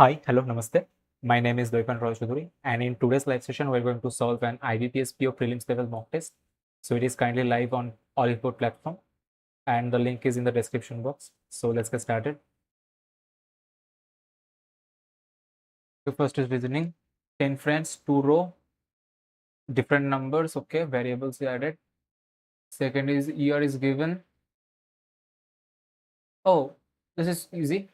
Hi, hello, namaste. My name is Doipan Roy Choudhury, and in today's live session, we're going to solve an IBPS PO Prelims level mock test. So it is kindly live on All platform, and the link is in the description box. So let's get started. So first is reasoning. 10 friends, 2 row, different numbers, okay, variables added. Second is year is given. Oh, this is easy.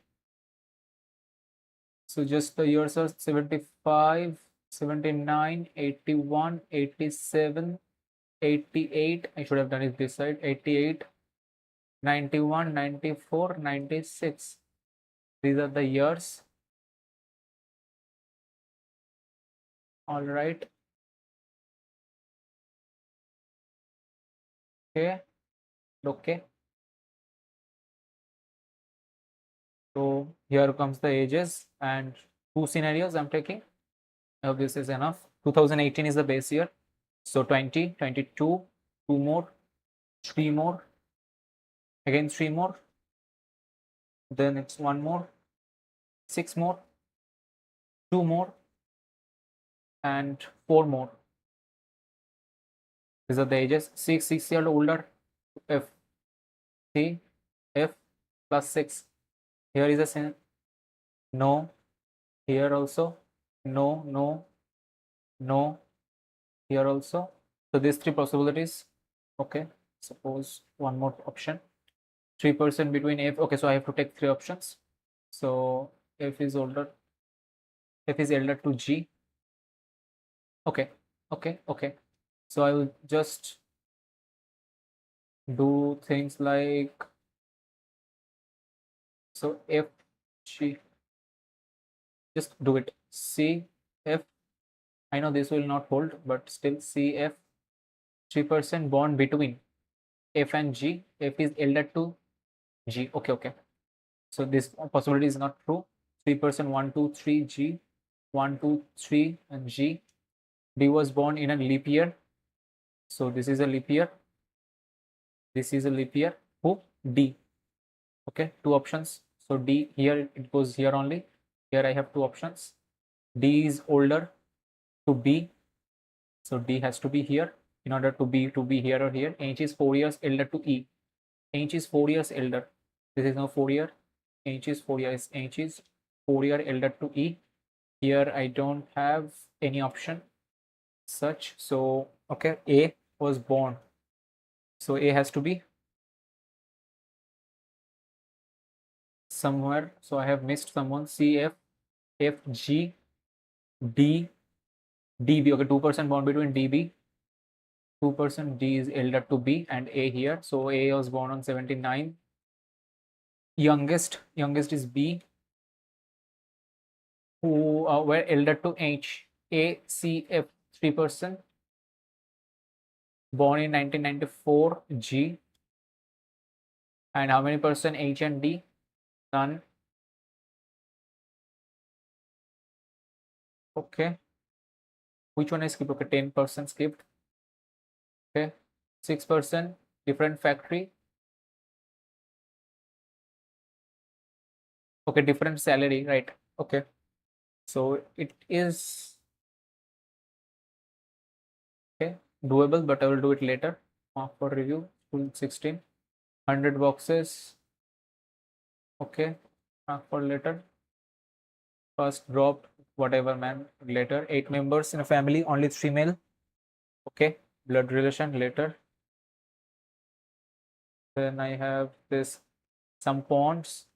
So just the years are 75, 79, 81, 87, 88. I should have done it this side. 88, 91, 94, 96. These are the years. All right. Okay. Okay. So here comes the ages and two scenarios I'm taking. I hope this is enough. 2018 is the base year. So 20, 22, two more, three more, again three more. Then it's one more, six more, two more, and four more. These are the ages. 6 years older. F, C, F plus 6. Here is a sin. No. Here also. No, no, no. Here also. So these three possibilities. Okay. Suppose one more option. 3% between F. Okay, so I have to take three options. So F is older. F is elder to G. Okay. Okay. Okay. So I will just do things like, so F, G, just do it. C, F. I know this will not hold, but still C, F. 3% bond between F and G. F is elder to G. Okay, okay. So this possibility is not true. 3%, 1, 2, 3, G. 1, 2, 3, and G. D was born in a leap year. So this is a leap year. This is a leap year. Who? D. Okay, two options. So D here, it goes here only. Here I have two options. D is older to B. So D has to be here in order to be here or here. H is 4 years elder to E. H is 4 years elder. This is now 4 year. H is 4 years. H is 4 year elder to E. Here I don't have any option such. So okay, A was born. So A has to be somewhere. So I have missed someone. C, F, F, G, D, DB. Okay, 2% born between DB. 2% D is elder to B and A here. So A was born on 79. Youngest is B, who were elder to H. A, C, F, 3%. Born in 1994, G. And how many percent H and D? None. Okay. Which one I skipped? Okay, 10% skipped. Okay. 6% different factory. Okay, different salary, right? Okay. So it is okay, doable, but I will do it later. Mark for review. 16. 100 boxes. Okay. Mark for later. First dropped, whatever man, later. 8 members in a family, only 3 male. Okay. Blood relation later. Then I have this, some ponds,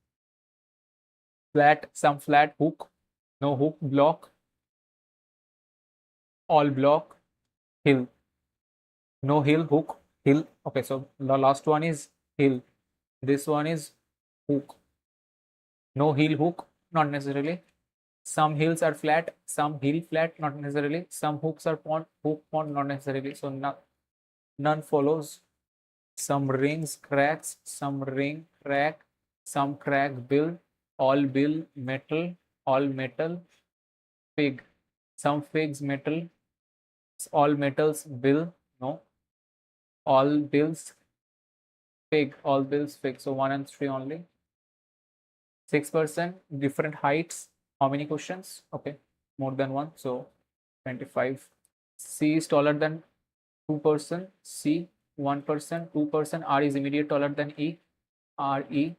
flat, some flat hook, no hook, block, all block, hill, no hill, hook, hill. Okay, so the last one is hill. This one is hook. No hill, hook, not necessarily. Some hills are flat, some hill flat, not necessarily. Some hooks are pond, hook pond, not necessarily. So none follows. Some rings cracks, some ring crack, some crack bill, all metal, all metal, fig, some figs metal, all metals bill, no, all bills fig, all bills fig. So 1 and 3 only. 6% different heights How many questions? Okay, more than one, so 25. C is taller than 2%, C 1%, 2%, R is immediate taller than E, R E,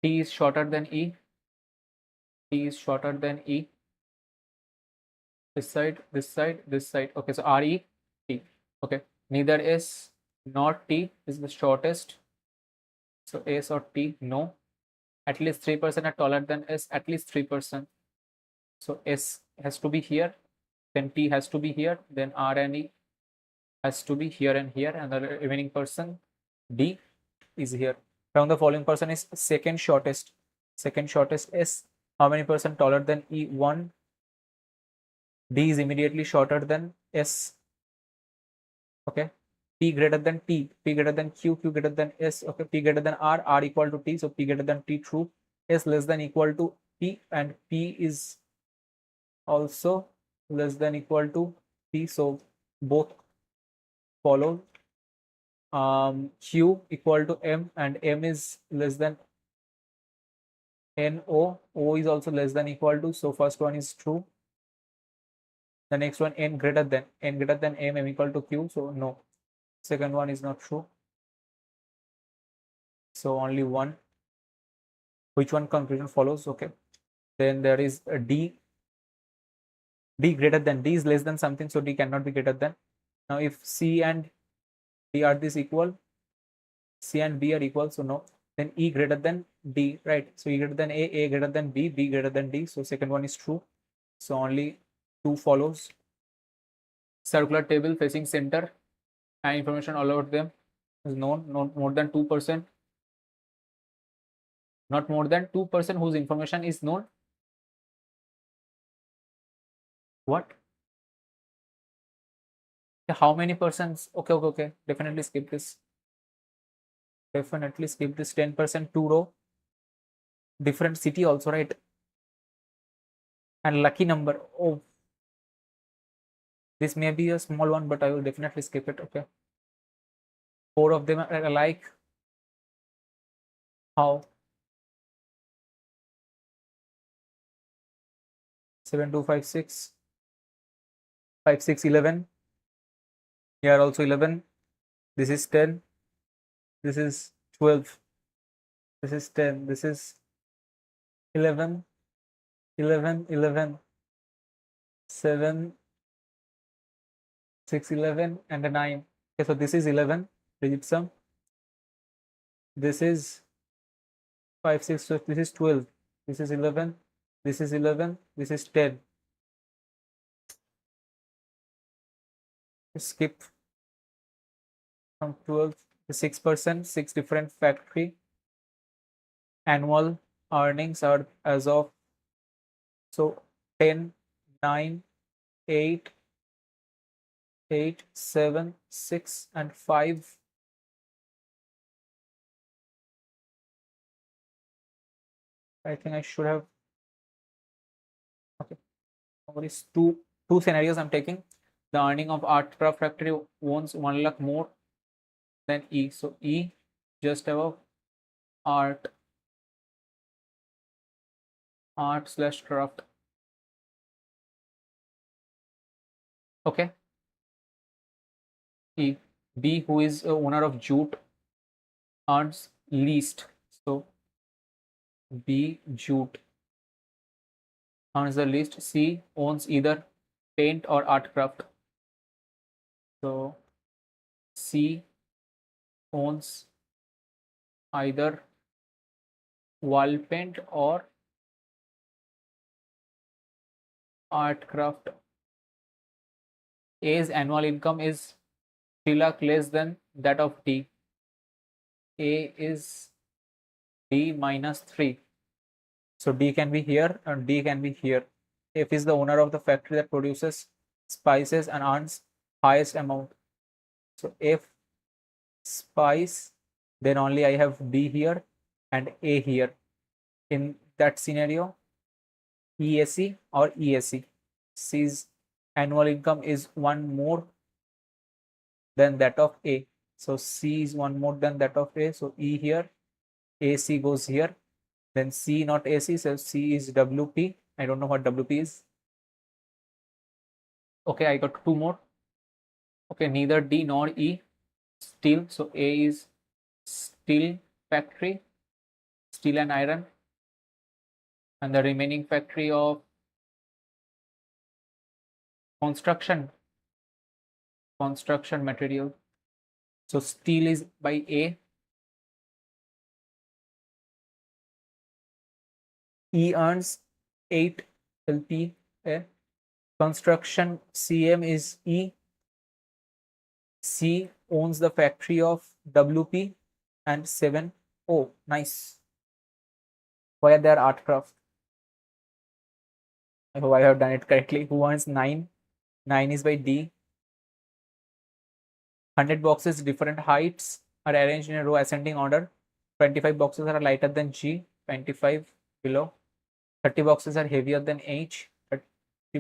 T is shorter than E, T is shorter than E, this side, this side, this side. Okay, so R E T. Okay, neither S nor T is the shortest. So S or T, no. At least 3% are taller than S, at least 3%. So S has to be here, then T has to be here, then R and E has to be here, and the remaining person D is here. From the following person is second shortest. Second shortest S. How many percent taller than E? 1. D is immediately shorter than S. Okay. P greater than T, P greater than Q, Q greater than S. Okay. P greater than R, R equal to T. So P greater than T, true. S less than equal to P, and P is also less than equal to P. So both follow. Q equal to M, and M is less than NO. O is also less than equal to. So first one is true. The next one, N greater than M, M equal to Q. So no. Second one is not true. So only one. Which one conclusion follows? Okay. Then there is a D. D greater than. D is less than something, so D cannot be greater than. Now if C and D are this equal, C and B are equal, so no. Then E greater than D, right? So E greater than A greater than B, B greater than D. So second one is true. So only 2 follows. Circular table facing center and information all about them is known. Not more than 2%. Not more than 2% whose information is known. What? How many persons? Okay. Definitely skip this. Definitely skip this. 10%, 2 row. Different city also, right? And lucky number. Oh, this may be a small one, but I will definitely skip it. Okay. 4 of them are alike. How? 7, 2, 5, 6. 5, 6, 11. Here also 11. This is 10. This is 12. This is 10. This is 11. 11, 11. 7, 6, 11, and a 9. Okay, so this is 11. Digit sum. This is 5, 6, so this is 12. This is 11. This is 11. This is 10. Skip from 12 to 6%. 6 different factory. Annual earnings are as of, so 10, 9, 8, 8, 7, 6, and 5. I think I should have. Okay. What is two scenarios I'm taking? The earning of art craft factory owns 1 lakh more than E. So E just above art slash craft. Okay. E. B, who is owner of jute, earns least. So B, jute, earns the least. C, owns either paint or art craft. So C owns either wall paint or art craft. A's annual income is 3 lakh less than that of D. A is D minus 3. So D can be here and D can be here. F is the owner of the factory that produces spices and earns highest amount. So F spice, then only I have B here and A here. In that scenario, ESC or ESC. C's annual income is 1 more than that of A. So C is 1 more than that of A. So E here, AC goes here. Then C not AC, so C is WP. I don't know what WP is. Okay, I got two more. Okay, neither D nor E. Steel. So A is steel factory, steel and iron, and the remaining factory of construction material. So steel is by A. E earns 8 LPA. Construction CM is E. C owns the factory of WP and 7. Oh, nice. Why are there art craft? I hope I have done it correctly. Who earns 9? 9 is by D. 100 boxes, different heights, are arranged in a row ascending order. 25 boxes are lighter than G, 25 below. 30 boxes are heavier than H, 30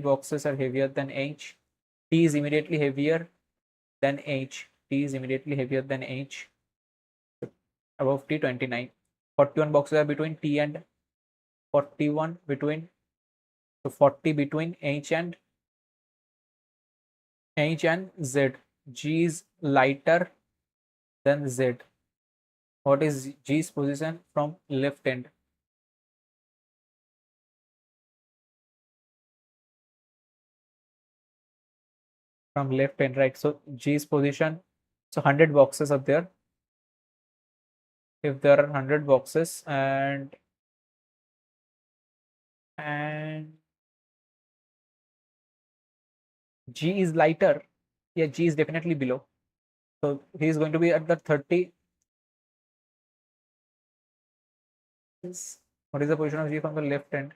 boxes are heavier than H. T is immediately heavier than H. T is immediately heavier than H. Above T, 29. 41 boxes are between T and 41 between, so 40 between H and Z. G is lighter than Z. What is G's position from left end? From left end, right? So G's position, so 100 boxes are there. If there are 100 boxes and G is lighter, yeah, G is definitely below. So he is going to be at the 30. What is the position of G from the left end?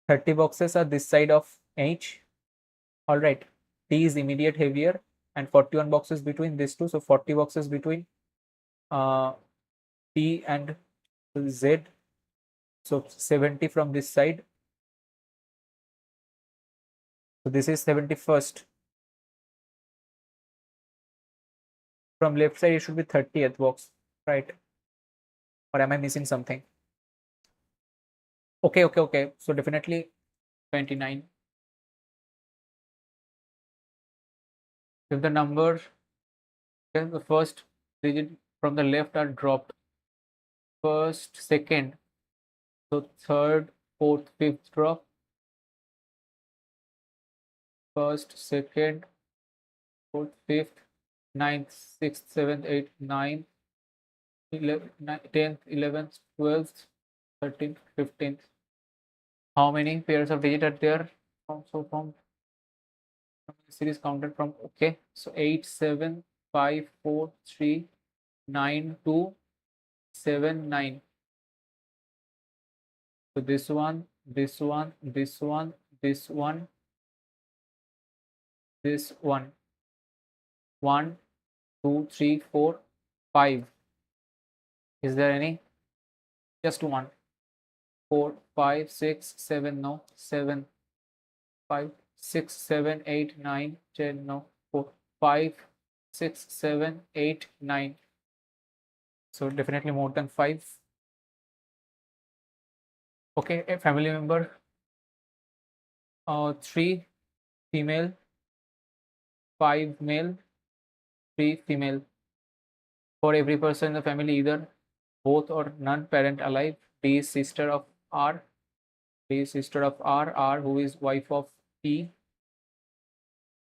Thirty boxes are this side of H. All right. T is immediate heavier and 41 boxes between these two. So 40 boxes between T and Z. So 70 from this side. So this is 71st. From left side, it should be 30th box, right? Or am I missing something? Okay. So definitely 29. If the number, then the first digit from the left are dropped, first, second, so third, fourth, fifth drop, first, second, fourth, fifth, ninth, sixth, seventh, eighth, ninth, 10th, 11th, 12th, 13th, 15th. How many pairs of digits are there? From the series counted from, okay, so 8, 7, 5, 4, 3, 9, 2, 7, 9. So this one, this one, this one, this one, this one. 1, 2, 3, 4, 5. Is there any? Just one. 4, 5, 6, 7. No. 7, 5, 6, 7, 8, 9, 10. No. 4, 5, 6, 7, 8, 9. So definitely more than 5. Okay, a family member. 3 female, 5 male, 3 female. For every person in the family, either both or none parent alive. D is sister of R. D is sister of R. R, who is wife of P.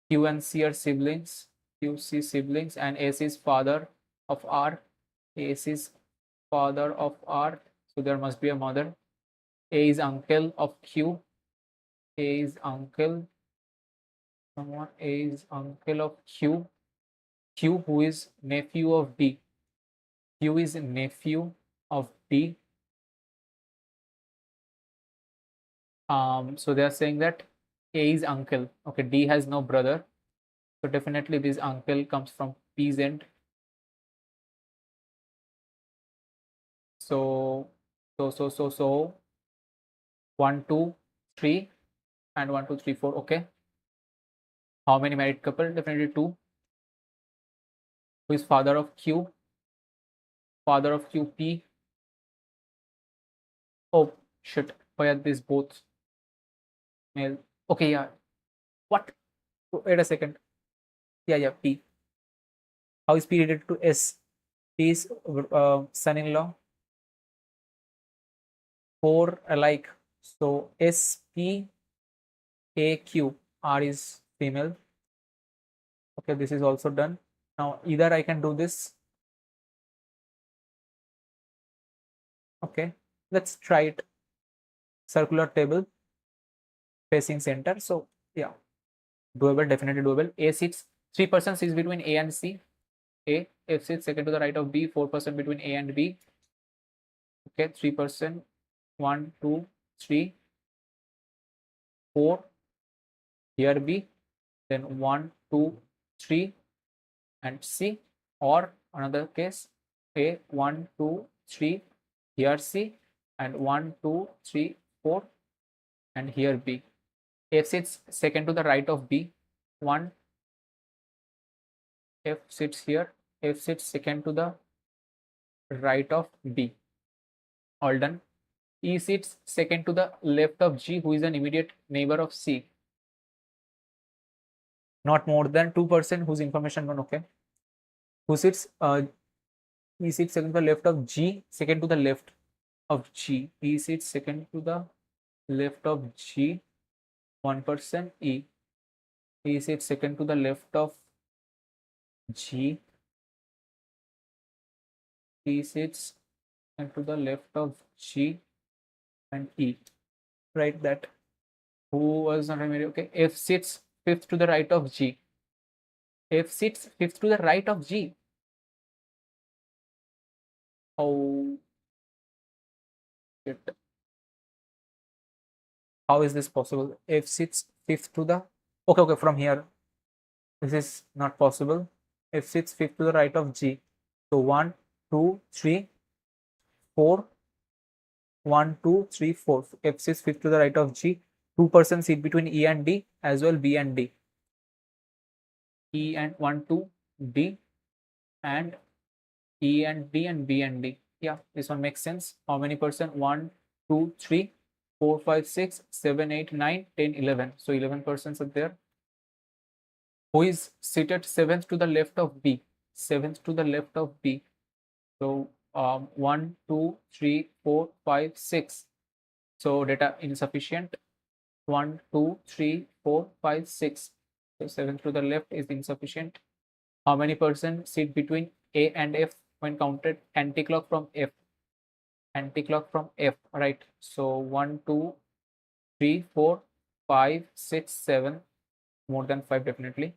Q and C are siblings. Q, C siblings, and S is father of R. S is father of R. So there must be a mother. A is uncle of Q. A is uncle. Someone. A is uncle of Q. Q, who is nephew of D. Q is nephew of D. So they are saying that A is uncle. Okay, D has no brother. So definitely this uncle comes from P's end. So 1, 2, 3 and 1, 2, 3, 4. Okay. How many married couple? Definitely 2. Who is father of Q? Father of QP. Oh shit, why are these both male? Okay, yeah. What? Wait a second. Yeah, P. How is P related to S? P is son-in-law. 4 alike. So S, P, A, Q. R is female. Okay, this is also done. Now either I can do this. Okay, let's try it. Circular table facing center. So yeah, doable, definitely doable. A sits 3% sits between A and C. A, F sits second to the right of B, 4% between A and B. Okay, 3%, 1, 2, 3, 4. Here B, then 1, 2, 3, and C. Or another case, A, 1, 2, 3, here C, and 1, 2, 3, 4, and here B. F sits second to the right of B. 1, F sits here, F sits second to the right of B. All done. E sits second to the left of G, who is an immediate neighbor of C. Not more than 2%, whose information known. Okay. Who sits? E sits second to the left of G, second to the left of G. E sits second to the left of G, 1% E. E sits second to the left of G. E sits and to the left of G and E. Write that. Who was not immediate? Okay. F sits fifth to the right of G. F sits fifth to the right of G. Oh shit. How is this possible? F sits fifth to the. Okay, from here. This is not possible. F sits fifth to the right of G. So 1, 2, 3, 4. 1, 2, 3, 4. F sits fifth to the right of G. 2% sit between E and D, as well B and D. E and 1, 2, D, and E and D, and B and D. Yeah, this one makes sense. How many percent? 1, 2, 3, 4, 5, 6, 7, 8, 9, 10, 11. So 11% are there. Who is seated seventh to the left of B? Seventh to the left of B. So 1, 2, 3, 4, 5, 6. So data insufficient. 1, 2, 3, 4, 5, 6. So 7 to the left is insufficient. How many percent sit between A and F when counted anti-clock from F? Anti-clock from F, right? So 1, 2, 3, 4, 5, 6, 7. More than 5 definitely.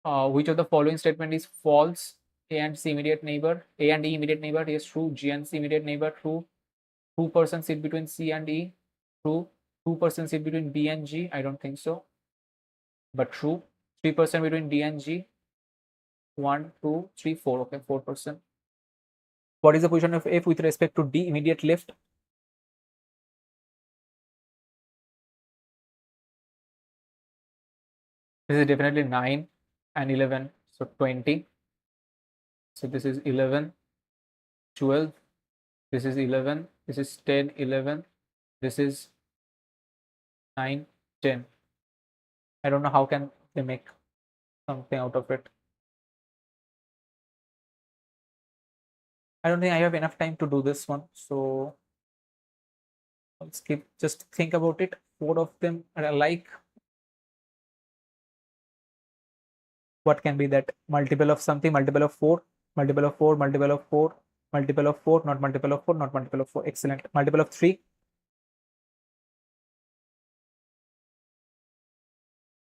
Which of the following statement is false? A and C immediate neighbor. A and E immediate neighbor. Yes, true. G and C immediate neighbor. True. 2% sit between C and E. True. 2% sit between B and G. I don't think so, but true. 3% between D and G. 1, 2, 3, 4. Okay, 4%. What is the position of F with respect to D? Immediate left. This is definitely 9 and 11. So 20. So this is 11, 12. This is 11. This is 10, 11. This is 9, 10. I don't know how can they make something out of it. I don't think I have enough time to do this one. So let's skip. Just think about it. 4 of them are alike. What can be that? Multiple of something, multiple of 4, multiple of 4, multiple of 4, multiple of 4, not multiple of 4, not multiple of 4. Excellent. Multiple of 3.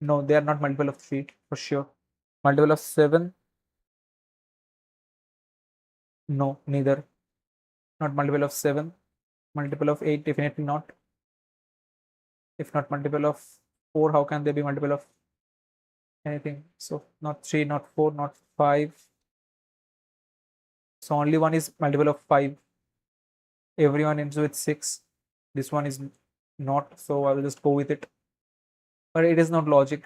No, they are not multiple of 3 for sure. Multiple of 7. No, neither. Not multiple of 7. Multiple of 8, definitely not. If not multiple of 4, how can they be multiple of anything? So not 3, not 4, not 5. So only one is multiple of 5. Everyone ends with 6. This one is not, so I will just go with it. But it is not logic.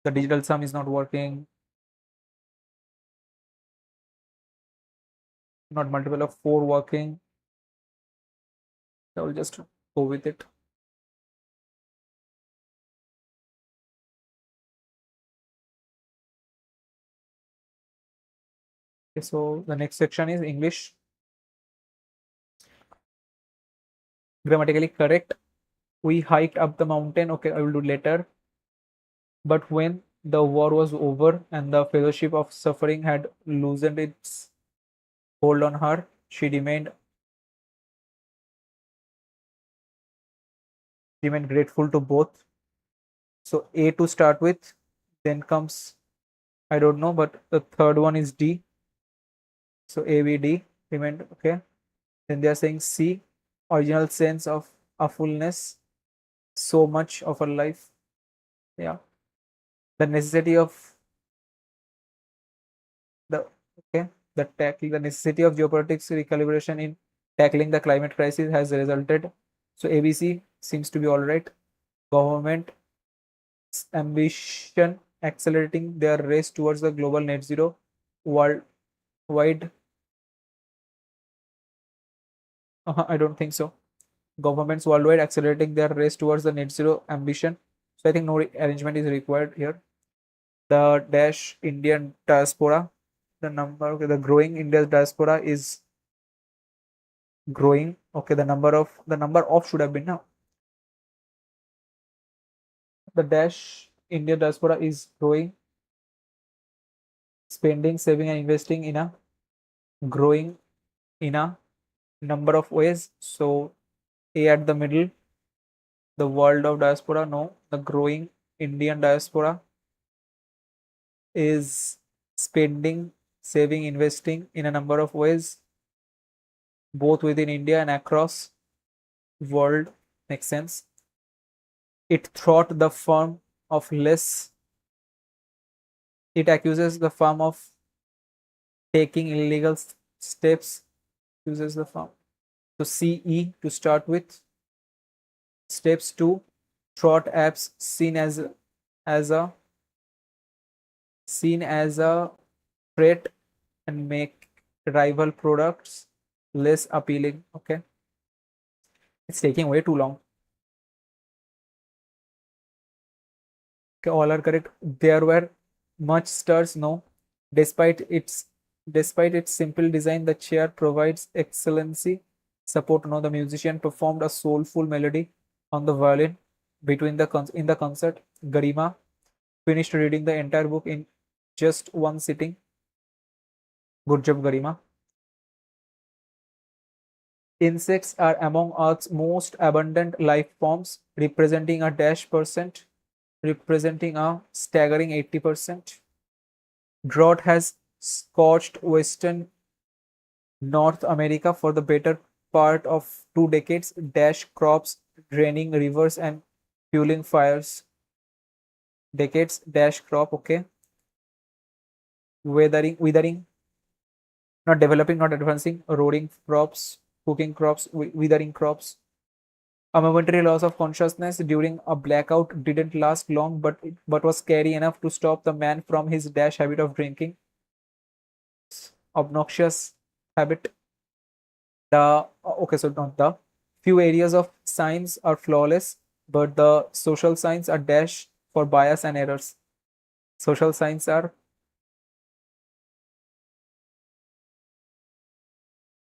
The digital sum is not working. not multiple of 4 working. I will just go with it. Okay, so the next section is English. Grammatically correct. We hiked up the mountain. Okay, I will do later. But when the war was over and the fellowship of suffering had loosened its hold on her, she remained grateful to both. So A to start with, then comes I don't know, but the third one is D. So A B D remained okay. Then they are saying C, original sense of a fullness, so much of a life. Yeah, the necessity of the okay, the necessity of geopolitics recalibration in tackling the climate crisis has resulted. So ABC seems to be all right. Government ambition accelerating their race towards the global net zero worldwide. I don't think so. Governments worldwide accelerating their race towards the net zero ambition. So I think no arrangement is required here. The dash Indian diaspora, the number, okay, the growing India's diaspora is growing. Okay, the number of should have been now. The dash Indian diaspora is growing, spending, saving, and investing in a growing in a number of ways. So A at the middle, the world of diaspora, no, the growing Indian diaspora is spending, saving, investing in a number of ways, both within India and across world. Makes sense. It thought the firm of less. It accuses the firm of taking illegal steps. Accuses the firm. So CE to start with. Steps 2, thought apps as a seen as a threat and make rival products less appealing. Okay, it's taking way too long. Okay, all are correct. There were much stars. No, despite its despite its simple design, the chair provides excellency support. No, the musician performed a soulful melody on the violin in the concert. Garima finished reading the entire book in just one sitting. Good job, Garima. Insects are among Earth's most abundant life forms, representing a dash percent, representing a staggering 80%. Drought has scorched western North America for the better part of 2 decades. Dash crops, draining rivers, and fueling fires. Decades, dash crop, okay. Withering, not developing, not advancing, rotting crops, cooking crops, withering crops. A momentary loss of consciousness during a blackout didn't last long, but was scary enough to stop the man from his dash habit of drinking. Obnoxious habit. Okay, so not the few areas of science are flawless, but the social science are dash for bias and errors. Social science are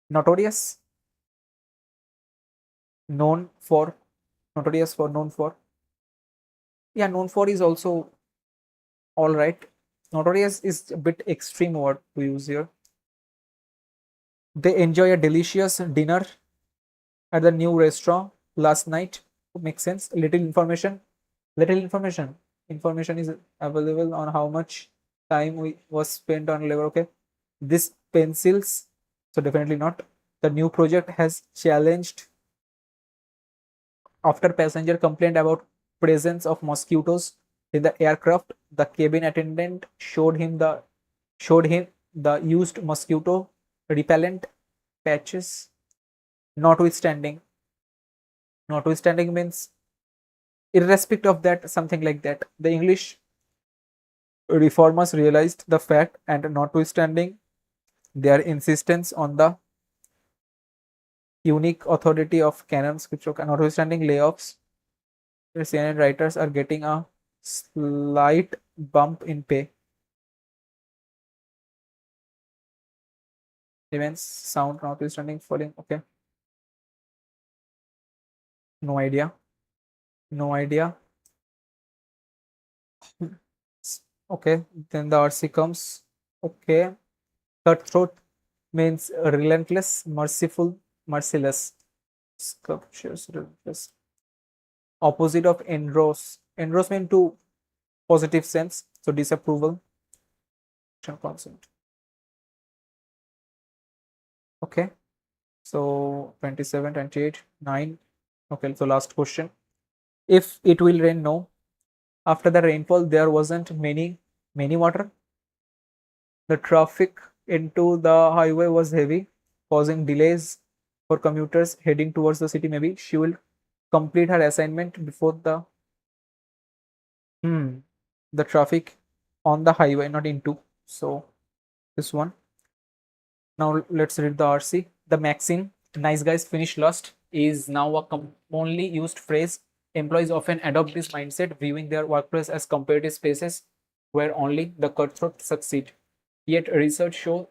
notorious, known for, notorious for, known for. Yeah, known for is also all right. Notorious is a bit extreme word to use here. They enjoy a delicious dinner at the new restaurant last night. Makes sense. Little information. Little information. Information is available on how much time we was spent on labor. Okay. This pencils. So definitely not. The new project has challenged after passenger complained about presence of mosquitoes in the aircraft. The cabin attendant showed him the used mosquito repellent patches. Notwithstanding means irrespective of that, something like that. The English reformers realized the fact, and notwithstanding Their insistence on the unique authority of canon scripture and notwithstanding layoffs, the CNN writers are getting a slight bump in pay. Events sound notwithstanding falling. Okay, no idea. No idea. Okay, then the RC comes. Okay, cutthroat means relentless, merciful, merciless. Sculptures, relentless. Opposite of enros. Enros mean to positive sense, so disapproval, consent. Okay, so 27, 28, 9. Okay, so last question. If it will rain, no. After the rainfall, there wasn't many water. The traffic into the highway was heavy, causing delays for commuters heading towards the city. Maybe she will complete her assignment before the traffic on the highway, not into. So this one. Now let's read the RC. The maxim "nice guys finish last" is now a commonly used phrase. Employees often adopt this mindset, viewing their workplace as competitive spaces where only the cutthroat succeed. Yet research shows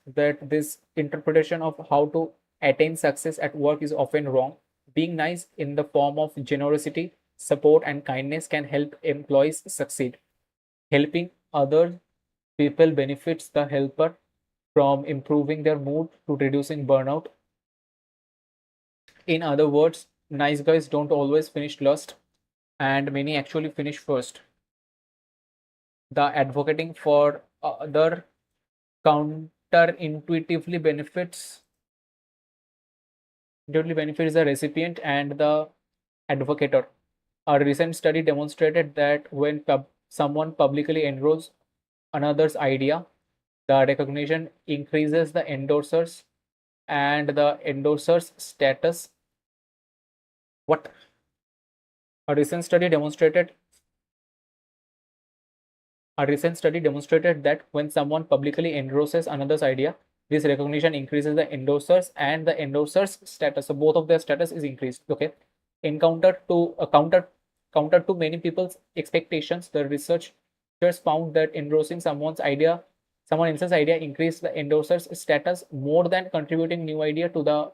that this interpretation of how to attain success at work is often wrong. Being nice in the form of generosity, support, and kindness can help employees succeed. Helping other people benefits the helper from improving their mood to reducing burnout. In other words, nice guys don't always finish last, and many actually finish first. The advocating for other counterintuitively benefits the recipient and the advocator. A recent study demonstrated that when someone publicly endorses another's idea, the recognition increases the endorsers and the endorser's status. What a recent study demonstrated A recent study demonstrated that when someone publicly endorses another's idea, this recognition increases the endorsers and the endorsers' status. So both of their status is increased. Okay. Encounter to counter to many people's expectations, the researchers found that endorsing someone else's idea increased the endorser's status more than contributing new idea to the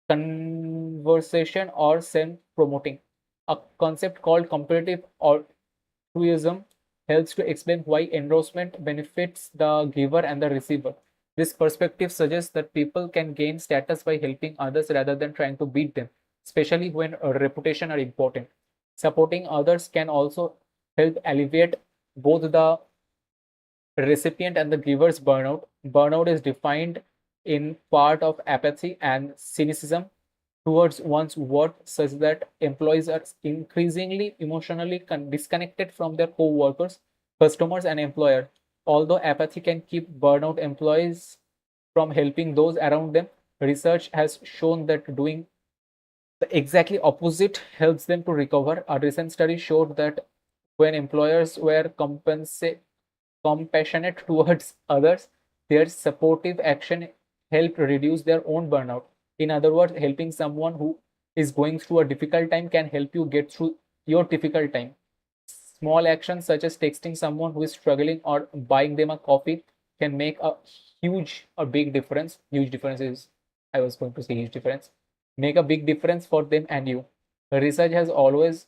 conversation or self-promoting. A concept called competitive altruism helps to explain why endorsement benefits the giver and the receiver. This perspective suggests that people can gain status by helping others rather than trying to beat them, especially when a reputation are important. Supporting others can also help alleviate both the recipient and the giver's burnout. Burnout is defined in part of apathy and cynicism towards one's work, such that employees are increasingly emotionally disconnected from their co-workers, customers, and employer. Although apathy can keep burnout employees from helping those around them, research has shown that doing the exactly opposite helps them to recover. A recent study showed that when employers were compassionate towards others, their supportive action helped reduce their own burnout. In other words, helping someone who is going through a difficult time can help you get through your difficult time. Small actions such as texting someone who is struggling or buying them a coffee can make a big difference. Huge difference is, I was going to say huge difference. Make a big difference for them and you. Research has always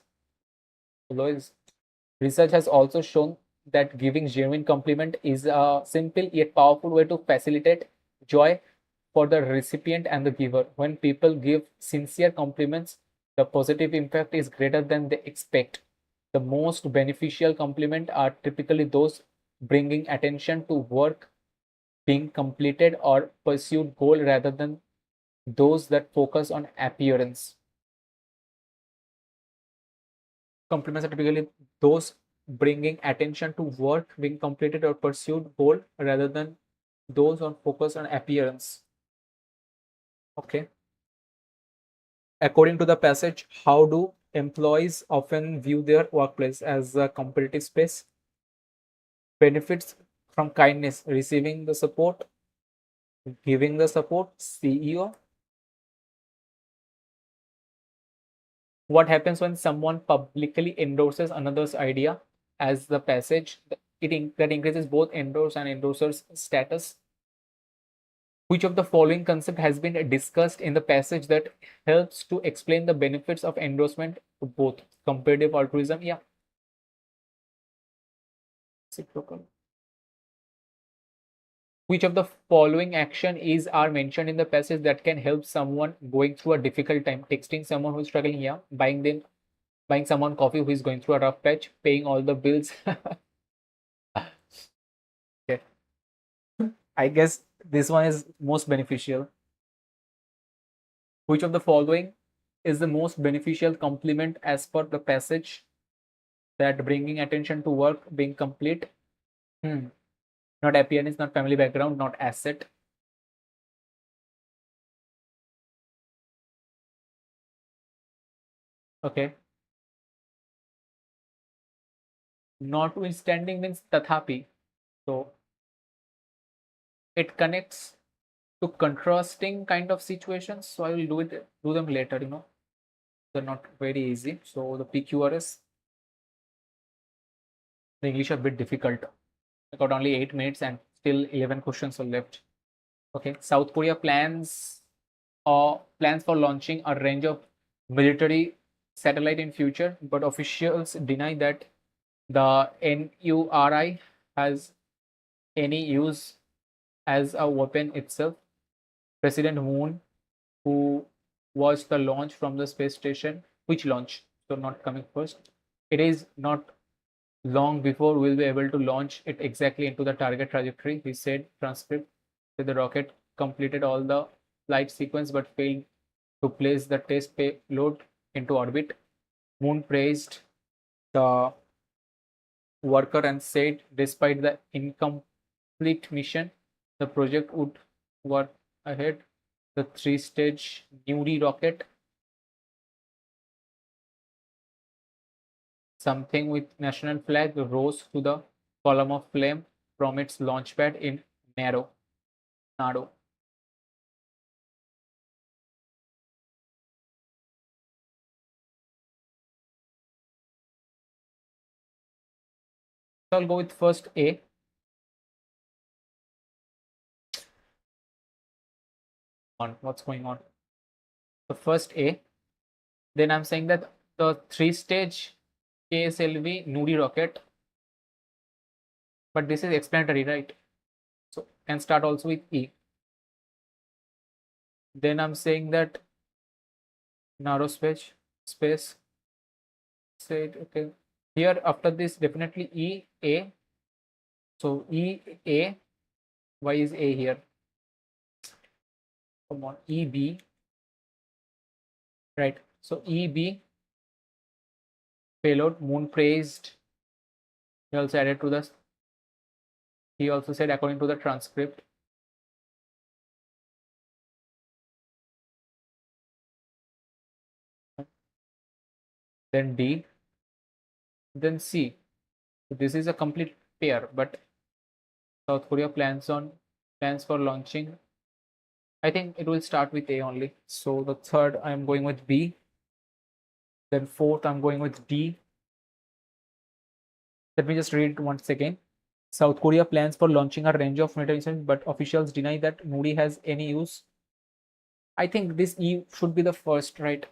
Research has also shown that giving genuine compliment is a simple yet powerful way to facilitate joy for the recipient and the giver. When people give sincere compliments, the positive impact is greater than they expect. The most beneficial compliment are typically those bringing attention to work being completed or pursued goal rather than those that focus on appearance. Compliments are typically those bringing attention to work being completed or pursued goal rather than those on focus on appearance. Okay. According to the passage, how do employees often view their workplace as a competitive space? Benefits from kindness, receiving the support Giving the support, CEO. What happens when someone publicly endorses another's idea as the passage? That increases both endorse and endorser's status. Which of the following concept has been discussed in the passage that helps to explain the benefits of endorsement to both? Comparative altruism, yeah. Reciprocal. Which of the following action is are mentioned in the passage that can help someone going through a difficult time? Texting someone who's struggling, yeah. Buying someone coffee who is going through a rough patch, paying all the bills. Okay. I guess this one is most beneficial. Which of the following is the most beneficial complement as per the passage? That bringing attention to work being complete. Hmm. Not appearance, not family background, not asset. Okay. Notwithstanding means tathapi. So it connects to contrasting kind of situations. So I will do them later, They're not very easy. So the PQRS, the English are a bit difficult. I got only 8 minutes and still 11 questions are left. Okay. South Korea plans for launching a range of military satellite in future, but officials deny that the NURI has any use as a weapon itself. President Moon, who watched the launch from the space station, which launch? So not coming first. It is not long before we'll be able to launch it exactly into the target trajectory. He said, transcript, that the rocket completed all the flight sequence but failed to place the test payload into orbit. Moon praised the worker and said, despite the incomplete mission, the project would work ahead. The three-stage Nuri rocket, something with national flag, rose to the column of flame from its launch pad in Nado. So I'll go with first A. On what's going on. The first A. Then I'm saying that the three-stage KSLV Nuri rocket, but this is explanatory, right? So can start also with E. Then I'm saying that narrow space said, okay. Here after this definitely E A. So E A. Why is A here? Come on, E B. Right. So E B payload Moon praised. He also added to this. He also said according to the transcript. Then D. Then C. So this is a complete pair, but South Korea plans for launching. I think it will start with A only. So the third I'm going with B. Then fourth I'm going with D. Let me just read it once again. South Korea plans for launching a range of military systems, but officials deny that Nuri has any use. I think this E should be the first, right?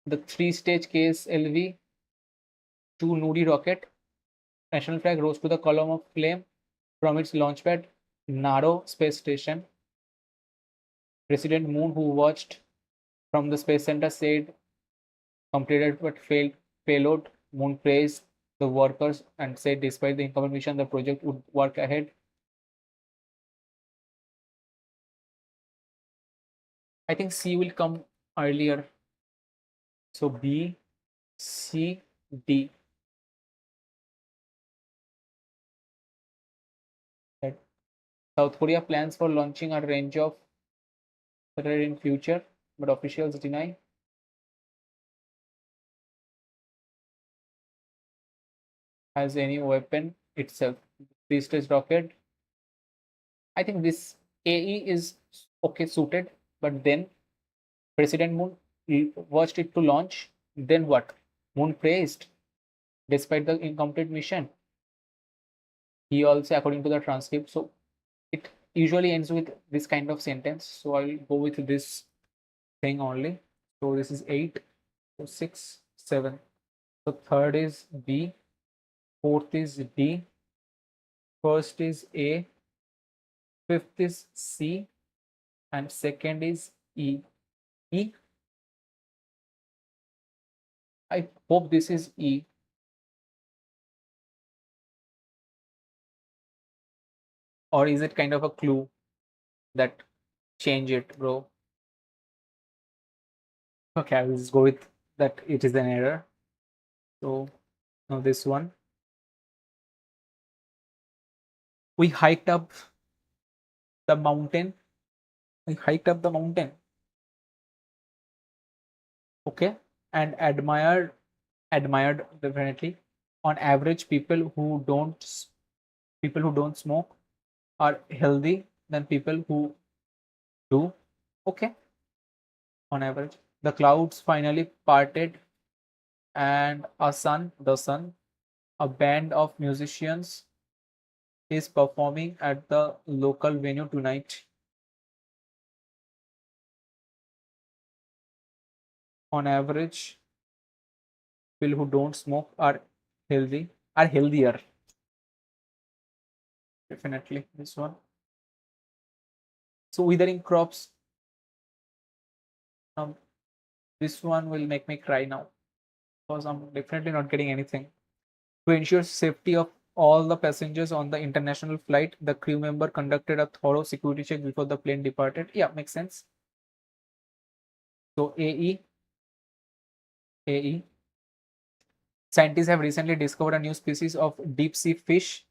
The three-stage case LV to Nuri rocket. National flag rose to the column of flame from its launchpad, Naro space station. President Moon, who watched from the space center, said completed but failed payload. Moon praised the workers and said despite the incomplete mission, the project would work ahead. I think C will come earlier. So B, C, D. Right. South Korea plans for launching a range of satellites in future, but officials deny. Has any weapon itself. Three-stage rocket. I think this AE is okay suited, but then President Moon watched it to launch. Then what? Moon praised despite the incomplete mission. He also, according to the transcript, so it usually ends with this kind of sentence. So I'll go with this thing only. So this is 8, so 6, 7. So third is B, fourth is D, first is A, fifth is C, and second is E. E. I hope this is E. Or is it kind of a clue that change it, bro? Okay, I will just go with that it is an error. So now this one. We hiked up the mountain. We hiked up the mountain. Okay. And admired definitely. On average, people who don't smoke are healthy than people who do. Okay. On average. The clouds finally parted and the sun, a band of musicians is performing at the local venue tonight. On average, people who don't smoke healthy, are healthier. Definitely this one. So withering crops, um, this one will make me cry now because I'm definitely not getting anything. To ensure safety of all the passengers on the international flight, the crew member conducted a thorough security check before the plane departed. Yeah, makes sense. So AE. Scientists have recently discovered a new species of deep sea fish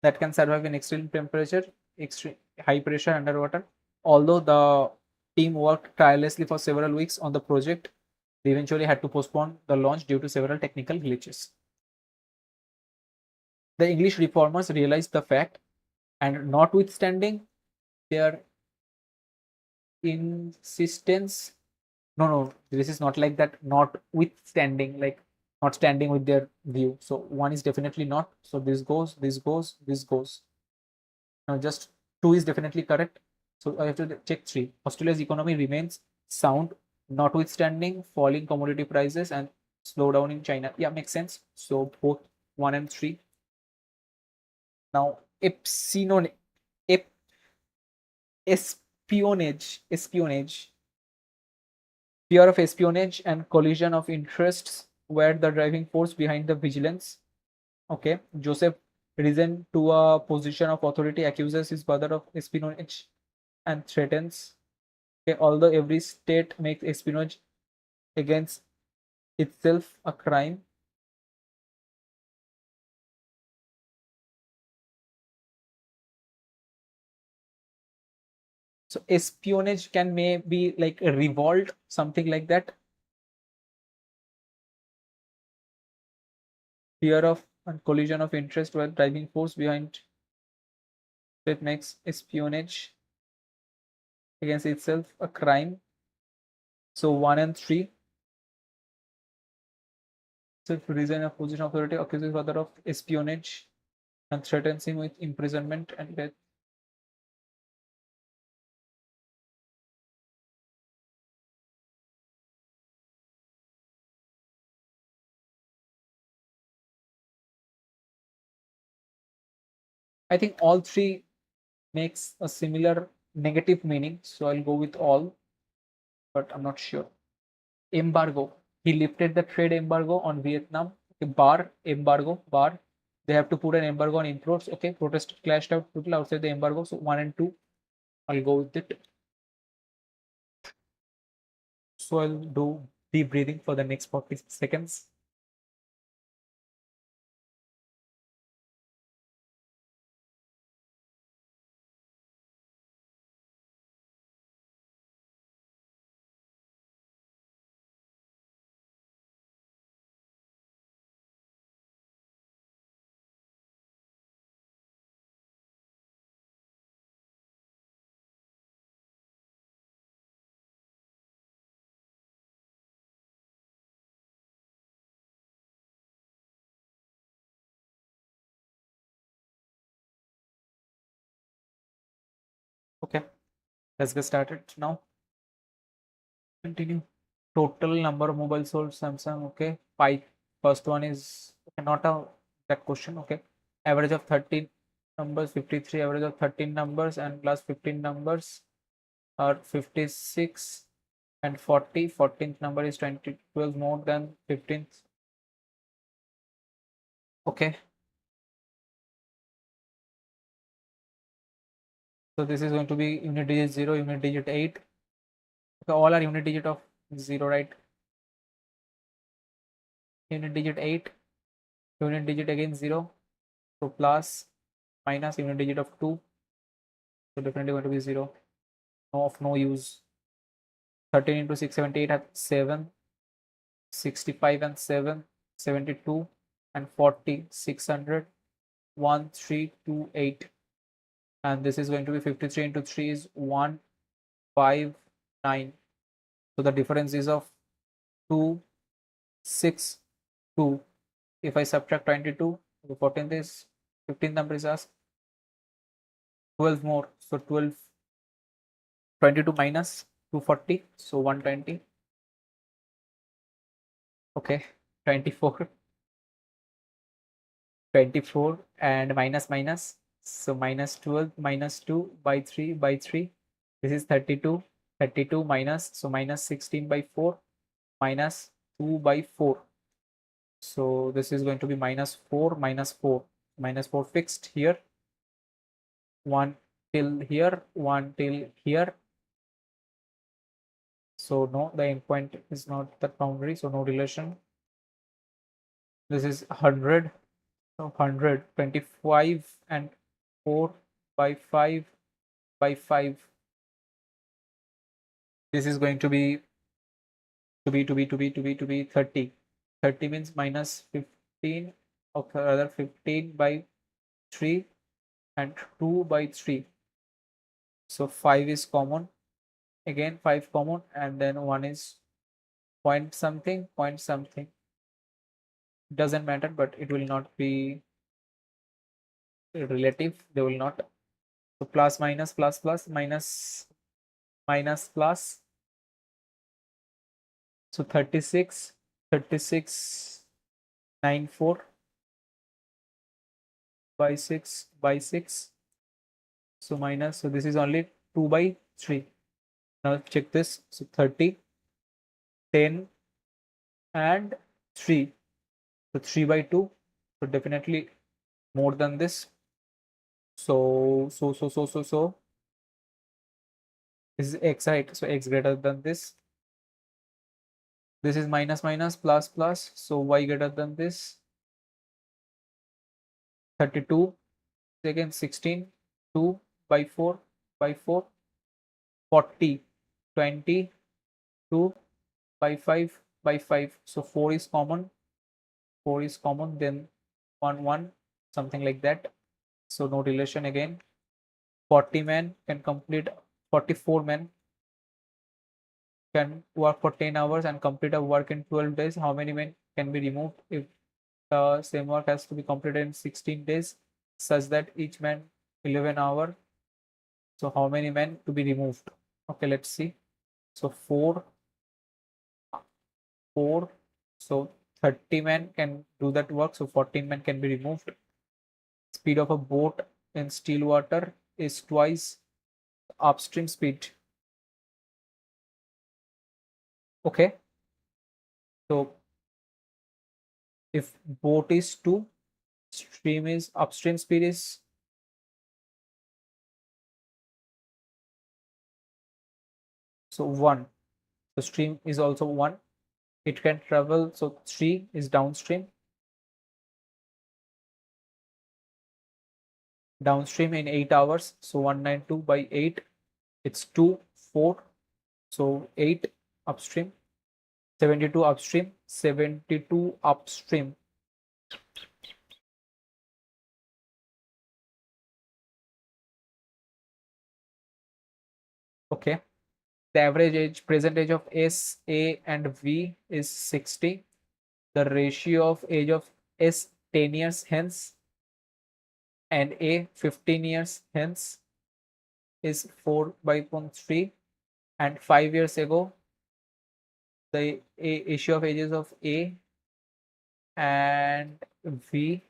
that can survive in extreme temperature, extreme high pressure underwater. Although the team worked tirelessly for several weeks on the project, they eventually had to postpone the launch due to several technical glitches. The English reformers realized the fact, and notwithstanding their insistence, no, this is not like that, notwithstanding, like not standing with their view. So one is definitely not. So this goes, this goes, this goes. Now, just two is definitely correct. So I have to check three. Australia's economy remains sound, notwithstanding falling commodity prices and slowdown in China. Yeah, makes sense. So both one and three. Now, ep, espionage, fear of espionage and collision of interests were the driving force behind the vigilance. Okay, Joseph risen to a position of authority, accuses his brother of espionage and threatens. Okay, although every state makes espionage against itself a crime. So espionage can maybe like a revolt, something like that. Fear of and collision of interest were driving force behind that makes espionage against itself a crime. So one and three. So if resign a position of authority, accuses father of espionage and threatens him with imprisonment and death. I think all three makes a similar negative meaning. So I'll go with all, but I'm not sure. Embargo. He lifted the trade embargo on Vietnam. Okay, bar embargo bar. They have to put an embargo on imports. Okay, protest clashed out people outside the embargo. So one and two, I'll go with it. So I'll do deep breathing for the next 40 seconds. Okay, let's get started now. Continue. Total number of mobile sold Samsung. Okay, five. First one is okay, not a that question. Okay, average of 13 numbers, 53. Average of 13 numbers and plus 15 numbers are 56 and 40. 14th number is 20. 12 more than 15th. Okay, so this is going to be unit digit 0, unit digit 8. Okay, all are unit digit of 0, right? Unit digit 8, unit digit again 0. So plus minus unit digit of 2. So definitely going to be 0. No of no use. 13 into 6, 78 at 7. 65 and 7. 72 and 40. 600. 1, 3, 2, 8. And this is going to be 53 into 3 is 1, 5, 9. So the difference is of 2, 6, 2. If I subtract 22, the 14th is 15th number is asked 12 more. So 12, 22 minus 240. So 120. Okay, 24, 24 and minus minus. So minus 12 minus 2 by 3 by 3. This is 32. 32 minus. So minus 16 by 4 minus 2 by 4. So this is going to be minus 4 minus 4. Minus 4 fixed here. 1 till here. 1 till here. So no, the endpoint is not that boundary. So no relation. This is 100. So 100, 25 and 4 by 5 by 5. This is going to be 30. 30 means minus 15, or rather 15 by 3 and 2 by 3. So 5 is common. Again 5 common, and then 1 is point something, point something. Doesn't matter, but it will not be relative. They will not. So plus minus plus plus minus minus plus. So 36, 36, 94 by 6 by 6. So minus, so this is only 2 by 3. Now check this. So 30, 10 and 3. So 3 by 2. So definitely more than this. So this is x, right? So x greater than this. This is minus minus plus plus. So y greater than this. 32. Again 16. 2 by 4 by 4. 40. 20. 2 by 5 by 5. So 4 is common. 4 is common. Then 1 1, something like that. So no relation again. 40 men can complete. 44 men can work for 10 hours and complete a work in 12 days. How many men can be removed if the same work has to be completed in 16 days, such that each man 11 hour? So how many men to be removed? Okay, let's see. So 4 4. So 30 men can do that work. So 14 men can be removed. Speed of a boat in still water is twice upstream speed. Okay. So if boat is 2, stream is upstream speed is so 1. So stream is also 1. It can travel. So 3 is downstream. Downstream in 8 hours. So 192 by 8. It's 2, 4. So 8 upstream. 72 upstream. 72 upstream. Okay. The average age, present age of S, A, and V is 60. The ratio of age of S 10 years hence and A 15 years hence. is 4/3, and 5 years ago the issue of ages of A and V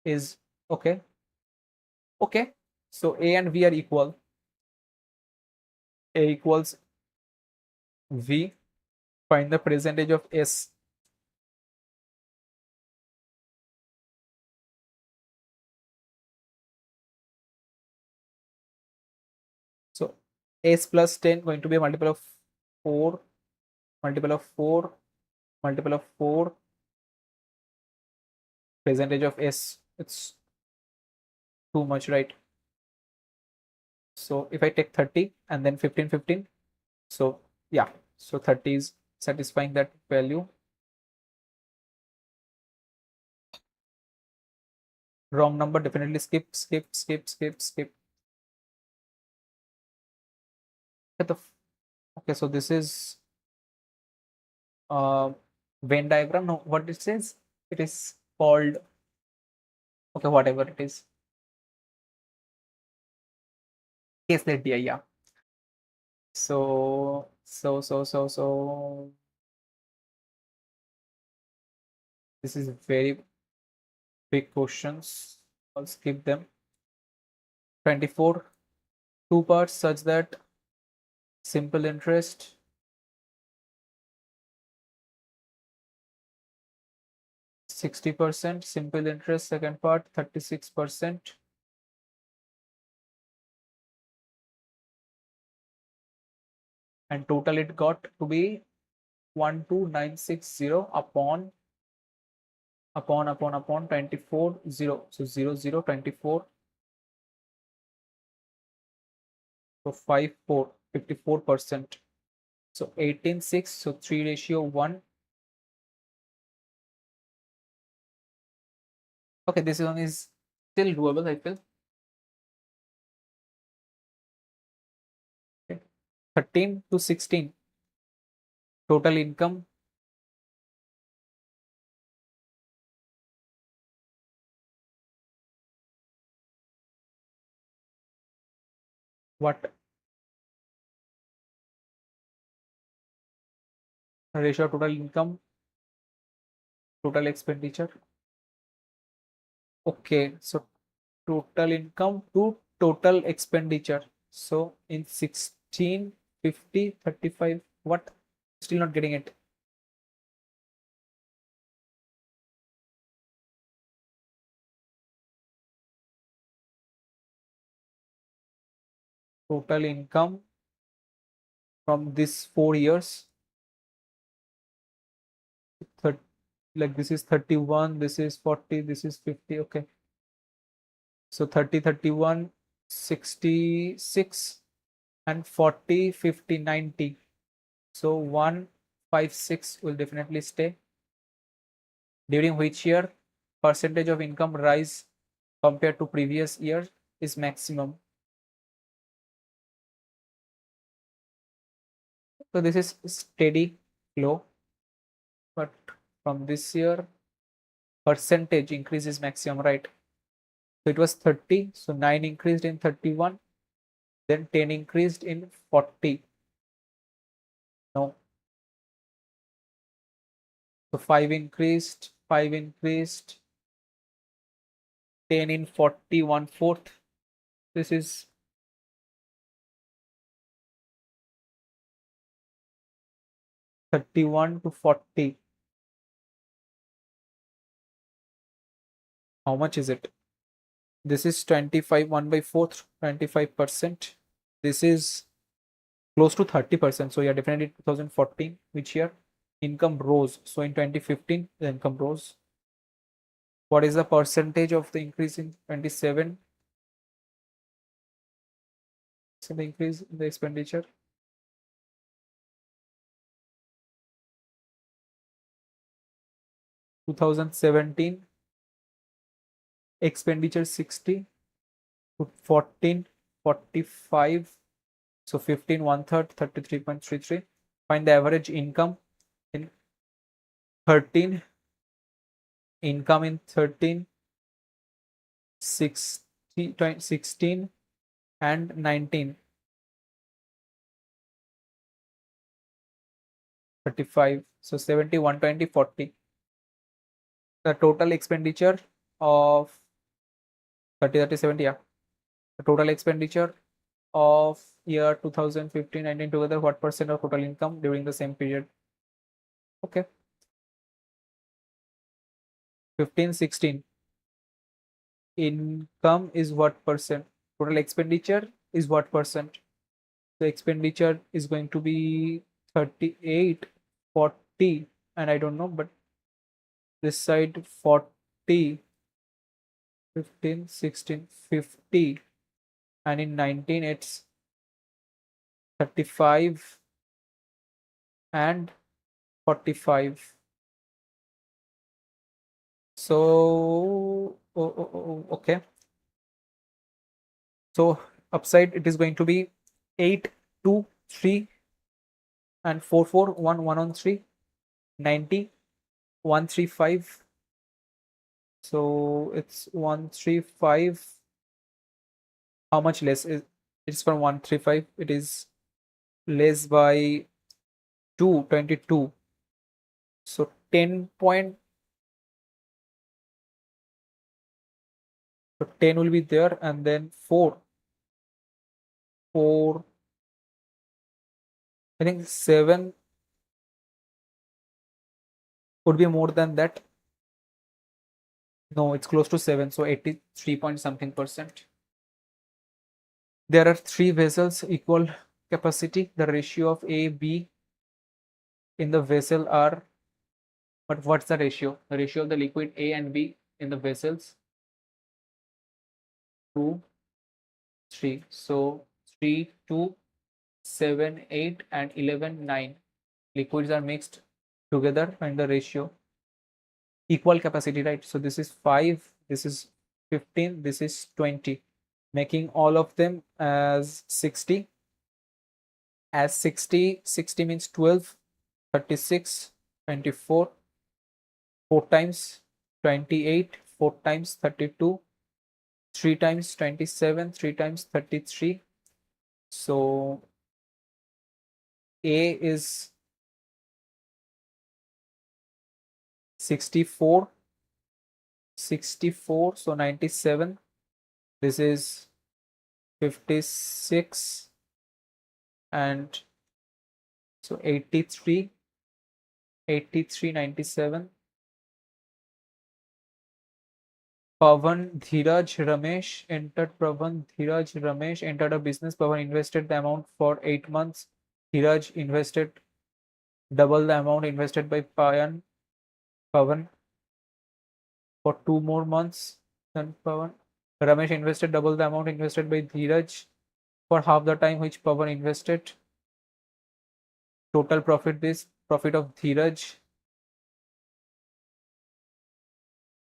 is okay. Okay, so A and V are equal. A equals V. Find the present age of S. So S plus 10 going to be a multiple of 4, multiple of 4, multiple of 4, percentage of S. It's too much, right? So if I take 30 and then 15, 15, so yeah, so 30 is satisfying that value. Wrong number, definitely skip, skip, skip, skip, skip. Okay, so this is uh Venn diagram. No, what it says, it is called, okay, whatever it is, case study, yeah. So this is very big questions. I'll skip them. 24, two parts such that simple interest, 60%, simple interest second part 36%, and total it got to be 12960 upon 24 0, so 0 0 24, so 54%, so 18:6, so 3:1. Okay, this one is still doable, I feel. Okay. 13 to 16, total income, what ratio of total income, total expenditure. Okay, so total income to total expenditure. So in 16, 50, 35, what? Still not getting it. Total income from this 4 years. Like this is 31, this is 40, this is 50. Okay. So 30, 31, 66, and 40, 50, 90. So 156 will definitely stay. During which year percentage of income rise compared to previous year is maximum. So this is steady flow, but from this year percentage increase is maximum, right? So it was 30, so 9 increased in 31, then 10 increased in 40. No, so 5 increased, 5 increased, 10 in 40, 1/4. This is 31 to 40. How much is it? This is 25, 1/4, 25%. This is close to 30%. So yeah, definitely 2014, which year income rose. So in 2015, the income rose. What is the percentage of the increase in 27? So the increase in the expenditure. 2017, expenditure 60, 14, 45. So 15, 1/3, 33.33. Find the average income in 13, income in 13, 16, and 19, 35. So 70, 120, 40. The total expenditure of 30, 30, 70, yeah. The total expenditure of year 2015, 19 together, what percent of total income during the same period? Okay. 15, 16. Income is what percent? Total expenditure is what percent? The expenditure is going to be 38, 40, and I don't know, but this side 40, 15, 16, 50, and in 19 it's 35 and 45. So okay, so upside it is going to be 8, 2, 3, and 4, 4, 1, 1 on 3, 90, 1, 3, 5. So it's 1, 3, 5. How much less is it's from 1, 3, 5? It is less by 2, 22. So 10 point, so 10 will be there, and then 4, 4, I think 7 would be more than that. No, it's close to 7, so 83 point something percent. There are 3 vessels equal capacity. The ratio of A, B in the vessel are, but what's the ratio? The ratio of the liquid A and B in the vessels? 2, 3. So 3, 2, 7, 8, and 11, 9. Liquids are mixed together and the ratio equal capacity, right? So this is 5, this is 15, this is 20, making all of them as 60. As 60, 60 means 12, 36, 24, 4 times 28, 4 times 32, 3 times 27, 3 times 33. So A is 64, 64, so 97. This is 56, and so 83, 83, 97. Pavan, Dhiraj, Ramesh entered. Pavan, Dhiraj, Ramesh entered a business. Pavan invested the amount for 8 months. Dhiraj invested double the amount invested by Pavan for 2 more months than Pavan. Ramesh invested double the amount invested by Dhiraj for half the time which Pavan invested. Total profit, this profit of Dhiraj,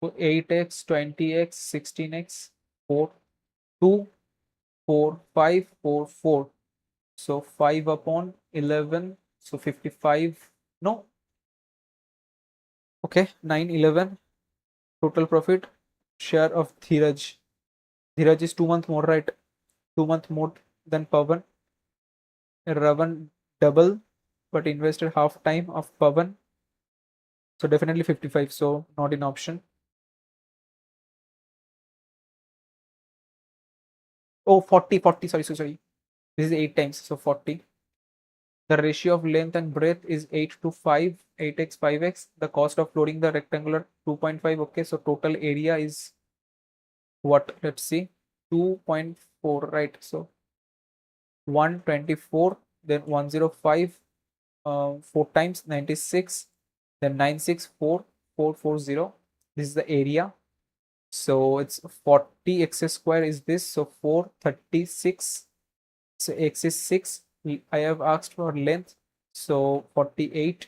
so 8x, 20x, 16x, 4, 2, 4, 5, 4, 4. So 5 upon 11, so 55. No, okay, 9, 11. Total profit, share of Dhiraj. Dhiraj is 2 months more, right? 2 months more than Pavan. Ravan double, but invested half time of Pavan. So definitely 55. So not in option. Oh, 40, 40. Sorry. This is 8 times. So 40. The ratio of length and breadth is 8 to 5, 8x, 5x. The cost of loading the rectangular 2.5. Okay, so total area is what? Let's see, 2.4, right? So 124, then 105, 4 times 96, then 964440. This is the area. So it's 40 x square is this. So 436. So x is 6. I have asked for length. So 48.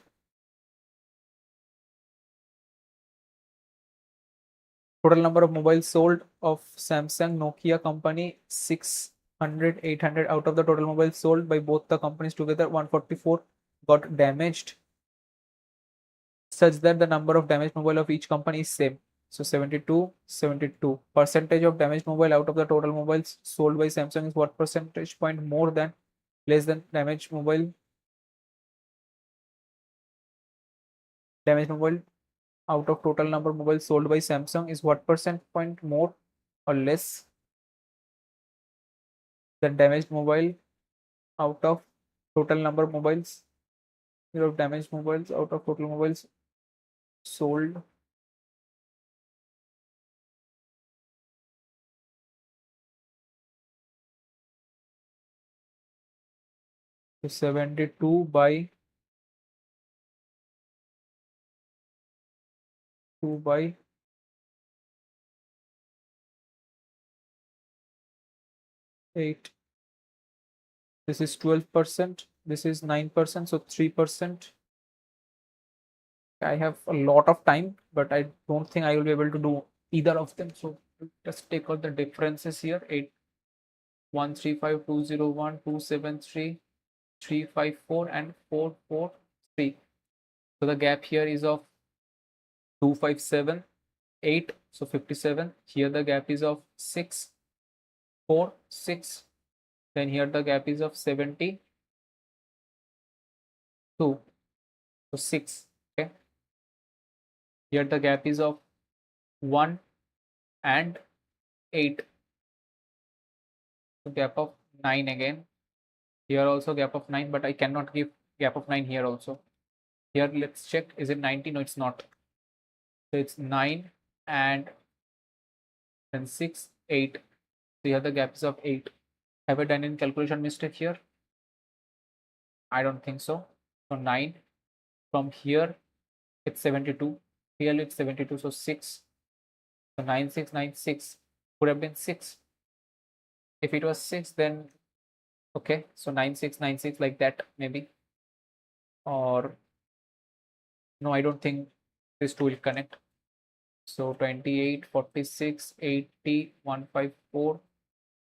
Total number of mobiles sold of Samsung Nokia company 600, 800. Out of the total mobiles sold by both the companies together, 144 got damaged, such that the number of damaged mobile of each company is same. So 72, 72. Percentage of damaged mobile out of the total mobiles sold by Samsung is what percentage point more than less than damaged mobile? Damaged mobile out of total number of mobiles sold by Samsung is what percent point more or less than damaged mobile out of total number of mobiles? Of damaged mobiles out of total mobiles sold. So 72 by 2 by 8. This is 12%. This is 9%. So 3%. I have a lot of time, but I don't think I will be able to do either of them. So just take out the differences here. 8, 1, 3, 5, 2, 0, 1, 2, 7, 3, 3, 5, 4, and 4, 4, 3. So the gap here is of 2, 5, 7, 8. So 57. Here the gap is of 6, 4, 6. Then here the gap is of 72. So 6. Okay. Here the gap is of 1 and 8. So gap of 9 again. Here also gap of 9, but I cannot give gap of 9 here also. Here let's check. Is it 90? No, it's not. So it's 9 and then 6, 8. So here the gap is of 8. Have I done any calculation mistake here? I don't think so. So 9 from here it's 72. Here it's 72. So 6. So 9, 6, 9, 6 would have been 6. If it was 6, then okay. So 9, 6, 9, 6 like that maybe. Or no, I don't think this two will connect. So 28, 46, 80, 154,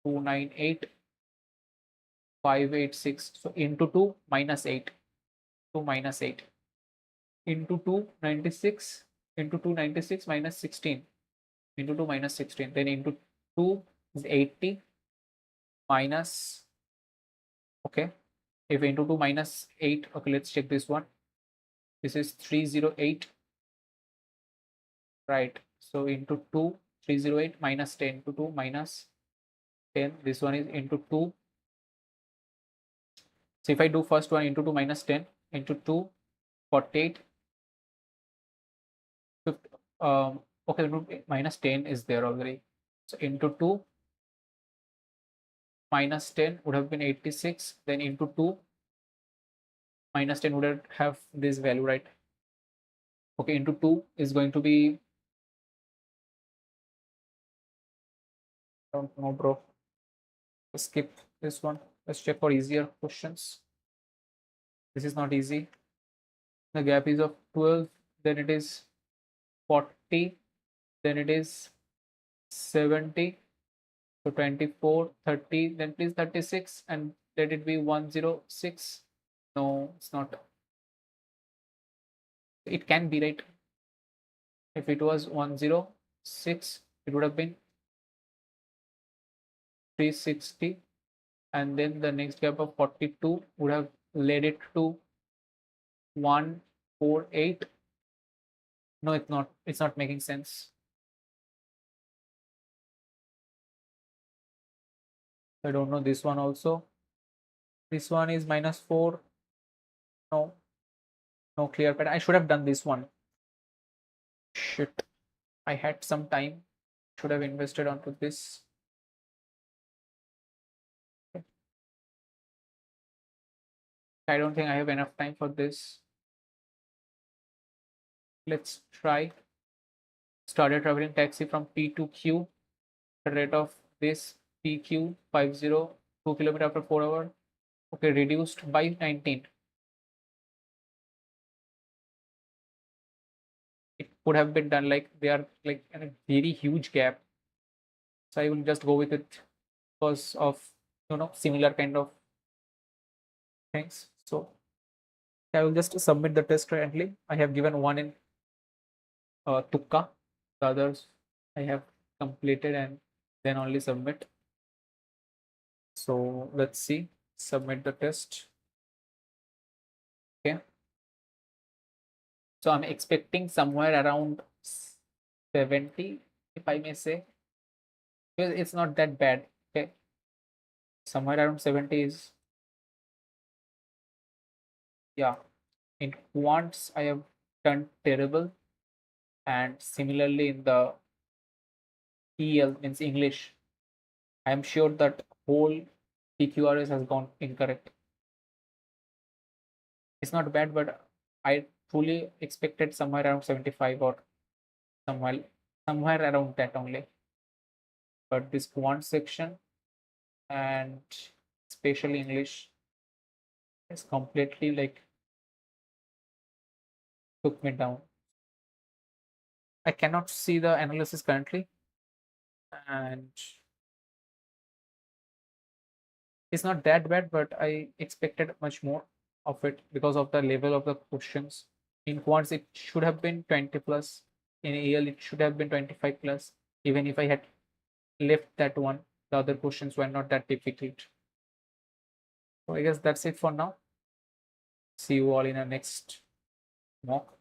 298, 586. So into 2 minus 8. 2 minus 8. Into 2, 96. Into 2, 96 minus 16. Into 2 minus 16. Then into 2 is 80 minus. Okay. If into 2 minus 8. Okay, let's check this one. This is 308. Right. So into 2, 308 minus 10 to 2 minus 10. This one is into 2. So if I do first one into 2 minus 10 into 2, 48. Okay, minus 10 is there already. So into 2 minus 10 would have been 86. Then into 2 minus 10 would have this value, right? Okay, into 2 is going to be, I don't know, bro. Skip this one. Let's check for easier questions. This is not easy. The gap is of 12, then it is 40, then it is 70. So 24, 30, then please 36, and let it be 106. No, it's not. It can be, right? If it was 106, it would have been 360, and then the next gap of 42 would have led it to 148. No, it's not. It's not making sense. I don't know this one also. This one is minus 4. No, no clear pattern. I should have done this one. Shit. I had some time. Should have invested onto this. I don't think I have enough time for this. Let's try. Started traveling taxi from P to Q. The rate of this PQ 50 2 kilometer after 4 hours. Okay, reduced by 19. It could have been done like they are like in a very huge gap. So I will just go with it because of similar kind of things. So I will just submit the test currently. I have given one in Tukka. The others I have completed and then only submit. So let's see, submit the test. Okay. So I'm expecting somewhere around 70, if I may say. Because it's not that bad. Okay. Somewhere around 70 is, yeah. In quants, I have done terrible. And similarly in the EL means English, I am sure that whole PQRS has gone incorrect. It's not bad, but I fully expected somewhere around 75 or somewhere somewhere around that only. But this quant section and especially English is completely like took me down. I cannot see the analysis currently, and it's not that bad, but I expected much more of it because of the level of the questions. In quants, it should have been 20 plus. In AL, it should have been 25 plus. Even if I had left that one, the other questions were not that difficult. So I guess that's it for now. See you all in our next mock.